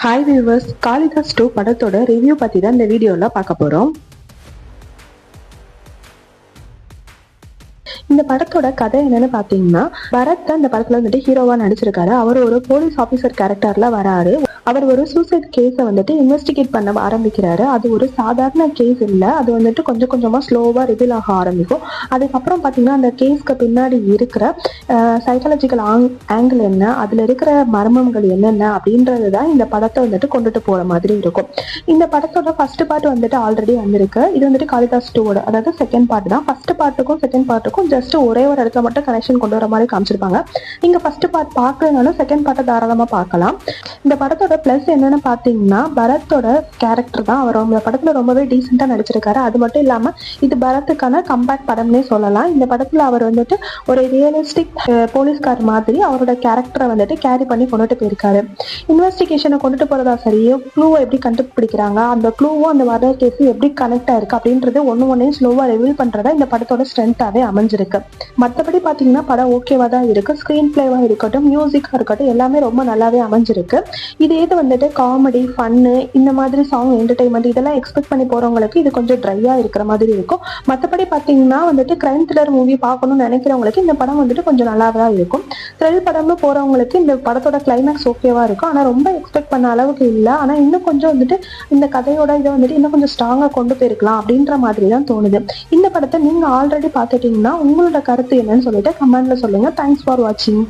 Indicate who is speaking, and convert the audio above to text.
Speaker 1: Hi viewers, Kalidas 2 படத்தோட review பத்தி தான் இந்த வீடியோல பார்க்க போறோம். இந்த படத்தோட கதை என்னன்னு பாத்தீங்கன்னா, பரத் இந்த படத்துல வந்துட்டு ஹீரோவா நடிச்சிருக்காரு. அவர் ஒரு போலீஸ் ஆபீசர் கேரக்டர்ல வராரு. அவர் ஒரு சூசைட் கேஸ வந்துட்டு இன்வெஸ்டிகேட் பண்ண ஆரம்பிக்கிறாரு. அது ஒரு சாதாரண கேஸ் இல்ல, அது வந்துட்டு கொஞ்சம் கொஞ்சமா ஸ்லோவா ரிவீல் ஆக ஆரம்பிக்கும். அதுக்கப்புறம் பாத்தீங்கன்னா அந்த கேஸ்க்கு பின்னாடி இருக்கிற சைக்காலஜிக்கல் ஆங்கிள் என்ன, அதுல இருக்கிற மர்மங்கள் என்னென்ன அப்படின்றதுதான் இந்த படத்தை வந்துட்டு கொண்டுட்டு போற மாதிரி இருக்கும். இந்த படத்தோட ஃபர்ஸ்ட் பார்ட் வந்துட்டு ஆல்ரெடி வந்திருக்கு. இது வந்துட்டு காளிதாஸ் 2, அதாவது செகண்ட் பார்ட் தான். ஃபர்ஸ்ட் பார்ட்டுக்கும் செகண்ட் பார்ட்டுக்கும் ஜஸ்ட் ஒரே ஒரு இடத்துல மட்டும் கனெக்ஷன் கொண்டு வர மாதிரி காமிச்சிருப்பாங்க. நீங்க ஃபர்ஸ்ட் பார்ட் பார்க்கறதுனால செகண்ட் பார்ட்டை தாராளமா பார்க்கலாம். இந்த படத்தோட பிளஸ் என்னன்னு பாத்தீங்கன்னா, பரத்தோட கேரக்டர் தான். அவர் அந்த படத்துல ரொம்பவே டீசெண்டா நடிச்சிருக்காரு. அது மட்டும் இல்லாம இது பரத்துக்கான கம்பேக் படம்னே சொல்லலாம். இந்த படத்துல அவர் வந்துட்டு ஒரு ரியலிஸ்டிக் போலீஸ்கார் மாதிரி அவரோட கேரக்டரை வந்துட்டு கேரி பண்ணி கொண்டுட்டு போயிருக்காரு. இன்வெஸ்டிகேஷனை கொண்டுட்டு போறதா சரியோ, க்ளூவை எப்படி கண்டுபிடிக்கிறாங்க, அந்த க்ளூவும் அந்த மர்டர் கேஸ் எப்படி கனெக்ட் ஆயிருக்கு அப்படின்றது ஒன்னையும் ஸ்லோவா ரிவீல் பண்றதா இந்த படத்தோட ஸ்ட்ரென்த்தாவே அமைஞ்சிருக்கு. மற்றபடி பாத்தீங்கன்னா படம் ஓகேவா தான் இருக்கு. ஸ்கிரீன் பிளேவா இருக்கட்டும், மியூசிக்கா இருக்கட்டும், எல்லாமே ரொம்ப நல்லாவே அமைஞ்சிருக்கு. இதே வந்துட்டு காமெடி, ஃபன்னு, இந்த மாதிரி சாங், என்டர்டைன்மெண்ட் இதெல்லாம் எக்ஸ்பெக்ட் பண்ணி போறவங்களுக்கு இது கொஞ்சம் ட்ரையா இருக்கிற மாதிரி இருக்கும். மற்றபடி பாத்தீங்கன்னா வந்துட்டு கிரைம் த்ரில்லர் மூவி பார்க்கணும்னு நினைக்கிறவங்களுக்கு இந்த படம் வந்துட்டு கொஞ்சம் நல்லா தான் இருக்கும். த்ரில் படம்னு போறவங்களுக்கு இந்த படத்தோட கிளைமேக்ஸ் ஓகேவா இருக்கும். ஆனா ரொம்ப எக்ஸ்பெக்ட் பண்ண அளவுக்கு இல்லை. ஆனா இன்னும் கொஞ்சம் வந்துட்டு இந்த கதையோட இதை வந்துட்டு இன்னும் கொஞ்சம் ஸ்ட்ராங்கா கொண்டு போயிருக்கலாம் அப்படின்ற மாதிரி தான் தோணுது. இந்த படத்தை நீங்க ஆல்ரெடி பார்த்துட்டீங்கன்னா உங்களோட கருத்து என்னன்னு சொல்லிட்டு கமெண்ட்ல சொல்லுங்க. தேங்க்ஸ் ஃபார் வாட்சிங்.